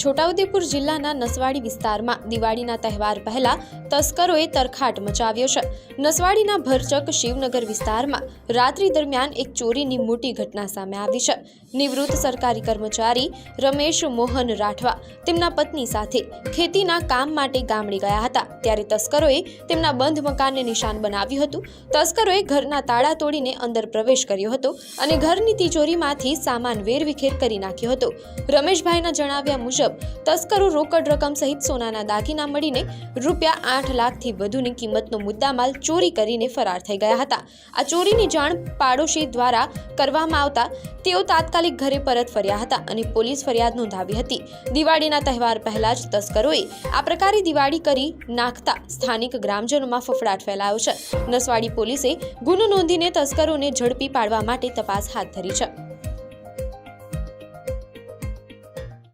છોટાઉદેપુર જિલ્લાના નસવાડી વિસ્તારમાં દિવાળીના તહેવાર પહેલા તસ્કરોએ તરખાટ મચાવ્યો છે। નસવાડીના ભરચક શિવનગર વિસ્તારમાં રાત્રિ દરમિયાન એક ચોરીની મોટી ઘટના સામે આવી છે। નિવૃત્ત સરકારી કર્મચારી રમેશ મોહન રાઠવા તેમના પત્ની સાથે ખેતીના કામ માટે ગામડે ગયા હતા, ત્યારે તસ્કરોએ તેમના બંધ મકાનને નિશાન બનાવ્યું હતું। તસ્કરોએ ઘરના તાળા તોડીને અંદર પ્રવેશ કર્યો હતો અને ઘરની તિજોરીમાંથી સામાન વેરવિખેર કરી નાખ્યો હતો। રમેશભાઈના જણાવ્યા મુજબ તસ્કરો રોકડ રકમ સહિત સોનાના દાગીના મળીને ₹8 લાખથી વધુની કિંમતનો મુદ્દામાલ ચોરી કરીને ફરાર થઈ ગયા હતા। આ ચોરીની જાણ પાડોશી દ્વારા કરવામાં આવતા તેઓ તાત્કાલિક ઘરે પરત ફર્યા હતા અને પોલીસ ફરિયાદ નોંધાવી હતી। દિવાળીના તહેવાર પહેલા જ તસ્કરોએ આ પ્રકારે દિવાળી કરી નાખતા સ્થાનિક ગ્રામજનોમાં ફફડાટ ફેલાયો છે। નસવાડી પોલીસે ગુનો નોંધીને તસ્કરોને ઝડપી પાડવા માટે તપાસ હાથ ધરી છે।